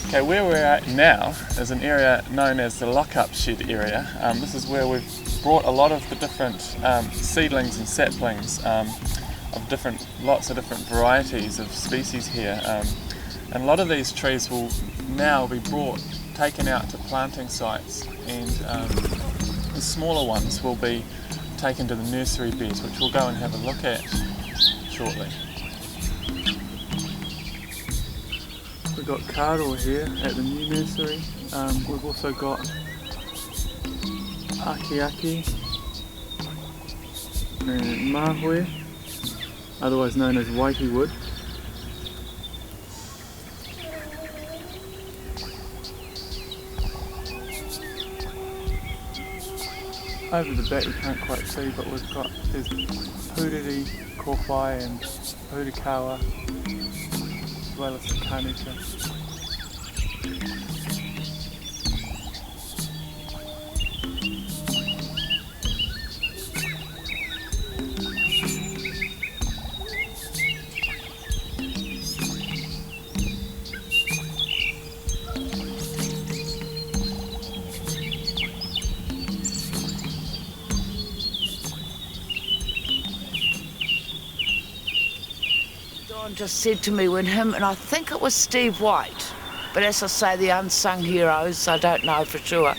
Okay, where we're at now is an area known as the lock-up shed area. This is where we've brought a lot of the different seedlings and saplings of lots of different varieties of species here. And a lot of these trees will now be taken out to planting sites, and the smaller ones will be taken to the nursery beds, which we'll go and have a look at shortly. We've got karo here at the new nursery. We've also got aki and mahue, otherwise known as waiheke wood. Over the back you can't quite see, but there's puriri, kowhai and purikawa, as well as the kanuka. Just said to me when and I think it was Steve White, but as I say, the unsung heroes, I don't know for sure,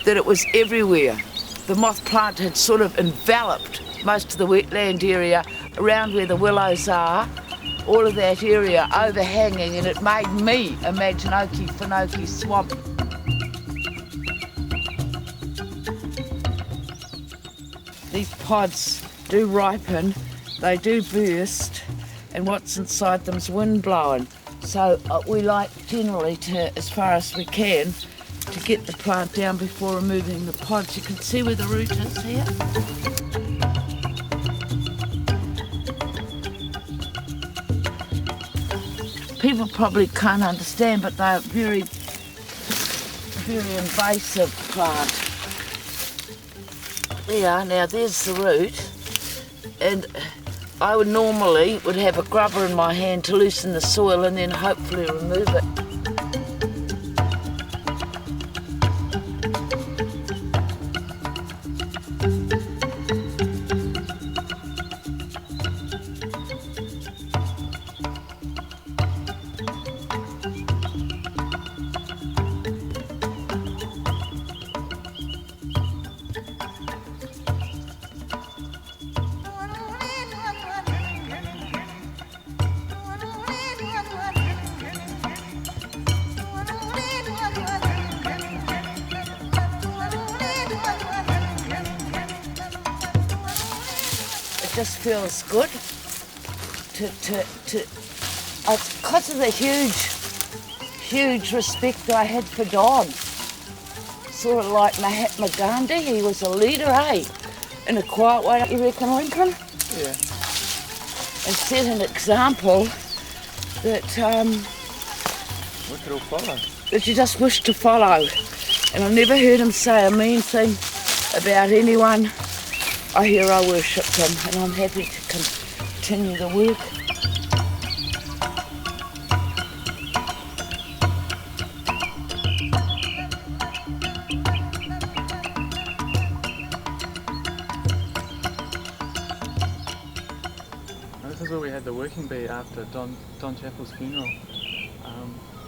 that it was everywhere. The moth plant had sort of enveloped most of the wetland area around where the willows are, all of that area overhanging, and it made me imagine Okefenokee Swamp. These pods do ripen, they do burst, and what's inside them's wind blowing. So we like generally to, as far as we can, to get the plant down before removing the pods. You can see where the root is here. People probably can't understand, but they're very, very invasive plant. Yeah, now there's the root, and I would have a grubber in my hand to loosen the soil and then hopefully remove it. Just feels good because of the huge respect I had for Don. Sort of like Mahatma Gandhi, he was a leader, in a quiet way, don't you reckon, Lincon? Yeah. And set an example that we could all follow. That you just wish to follow. And I've never heard him say a mean thing about anyone. I hero worshipped him, and I'm happy to continue the work. This is where we had the working bee after Don Chappell's funeral.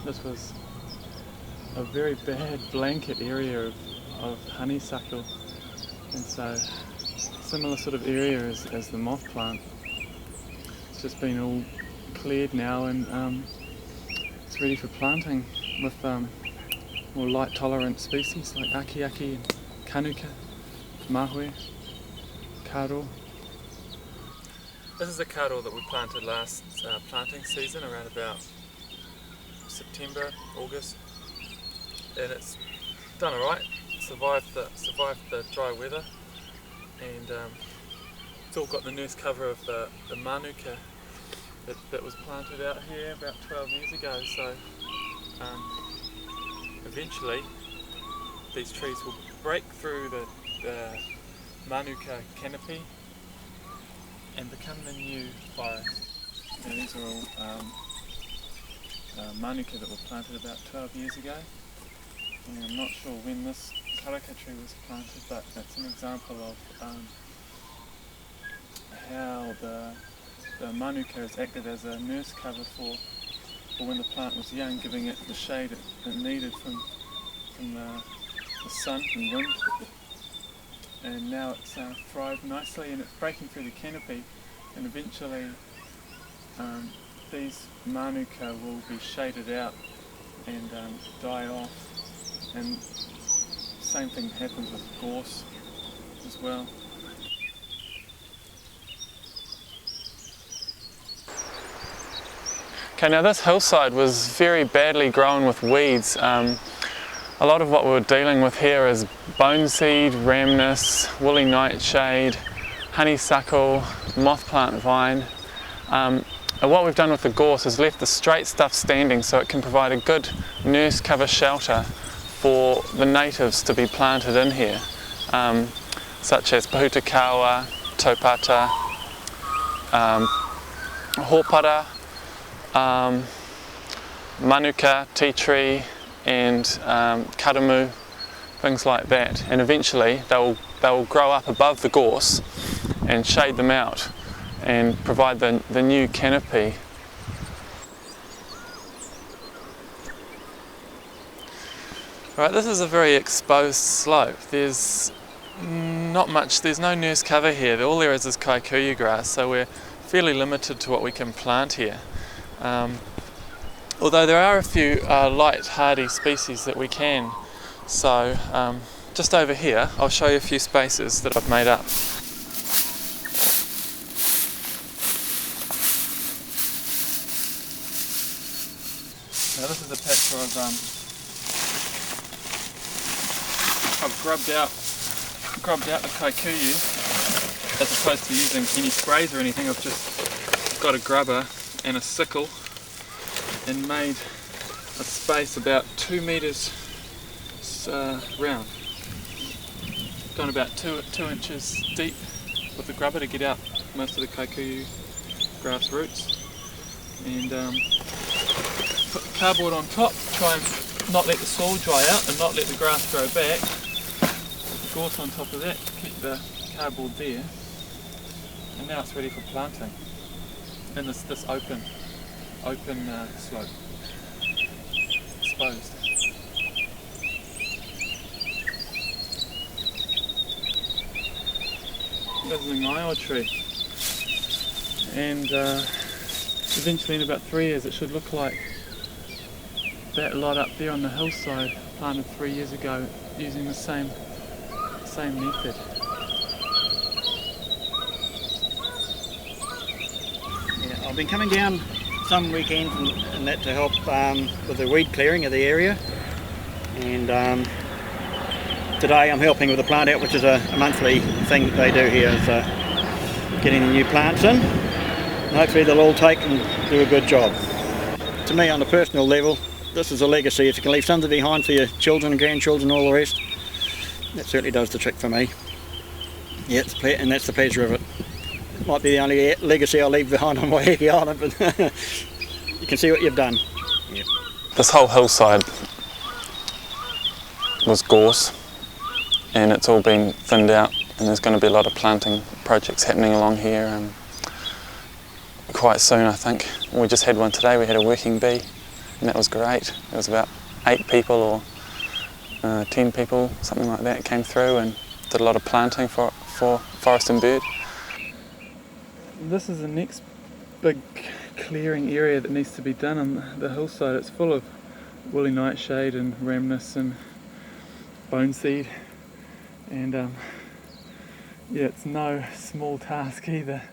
This was a very bad blanket area of honeysuckle, and so similar sort of area as the moth plant. It's just been all cleared now, and it's ready for planting with more light tolerant species like aki and kanuka, mahue, karo. This is a karo that we planted last planting season, around about September, August, and it's done alright. Survived the dry weather, and it's all got the nurse cover of the manuka that was planted out here about 12 years ago. So eventually these trees will break through the manuka canopy and become the new forest. And these are all manuka that were planted about 12 years ago. And I'm not sure when this karaka tree was planted, but it's an example of how the manuka has acted as a nurse cover for when the plant was young, giving it the shade it needed from the sun and wind. And now it's thrived nicely, and it's breaking through the canopy, and eventually these manuka will be shaded out and die off. And same thing happens with gorse as well. Okay, now this hillside was very badly grown with weeds. A lot of what we're dealing with here is boneseed, rhamnus, woolly nightshade, honeysuckle, moth plant vine. And what we've done with the gorse is left the straight stuff standing so it can provide a good nurse cover shelter for the natives to be planted in here, such as pahutakawa, taupata, hōpara, manuka, tea tree, and karamu, things like that. And eventually they'll grow up above the gorse and shade them out and provide the new canopy. Right, this is a very exposed slope. There's not much, there's no nurse cover here. All there is kikuyu grass, so we're fairly limited to what we can plant here. Although there are a few light hardy species that we can. So just over here I'll show you a few spaces that I've made up. Now this is a patch where I've grubbed out the kikuyu, as opposed to using any sprays or anything. I've just got a grubber and a sickle and made a space about 2 metres round. Gone about 2 inches deep with the grubber to get out most of the kikuyu grass roots, and put the cardboard on top, try and not let the soil dry out and not let the grass grow back. Put the gorse on top of that to keep the cardboard there, and now it's ready for planting in this open slope, exposed. This is a ngaio tree, and eventually in about 3 years it should look like that lot up there on the hillside, planted 3 years ago using the same method. Yeah, I've been coming down some weekends and that to help with the weed clearing of the area, and today I'm helping with the plant out, which is a monthly thing that they do here, is getting the new plants in, and hopefully they'll all take and do a good job. To me, on the personal level, this is a legacy. If you can leave something behind for your children and grandchildren and all the rest, that certainly does the trick for me. Yeah, and that's the pleasure of it. Might be the only legacy I'll leave behind on Waiheke Island, but you can see what you've done. Yep. This whole hillside was gorse, and it's all been thinned out, and there's going to be a lot of planting projects happening along here quite soon, I think. We just had one today. We had a working bee, and that was great. It was about 8 people or 10 people, something like that, came through and did a lot of planting for forest and bird. This is the next big clearing area that needs to be done on the hillside. It's full of woolly nightshade and rhamnus and boneseed, and yeah, it's no small task either.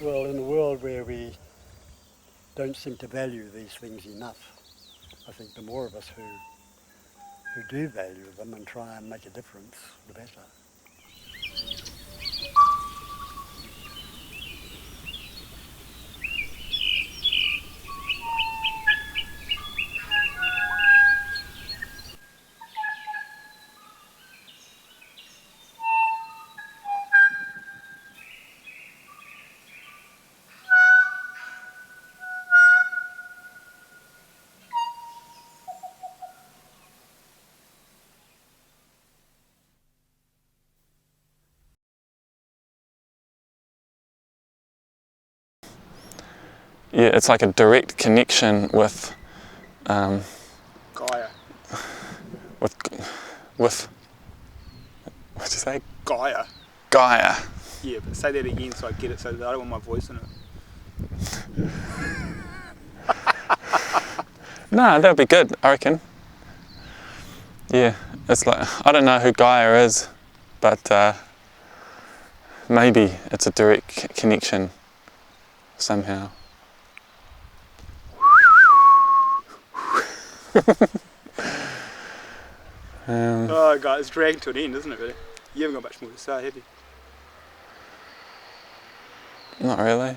Well, in a world where we don't seem to value these things enough, I think the more of us who do value them and try and make a difference, the better. Yeah, it's like a direct connection with Gaia. with what'd you say? Gaia. Gaia. Yeah, but say that again so I get it, so that I don't want my voice in it. No, that'd be good, I reckon. Yeah, it's like, I don't know who Gaia is, but maybe it's a direct connection somehow. Oh god, it's dragging to an end, isn't it really? You haven't got much more to say, have you? Not really.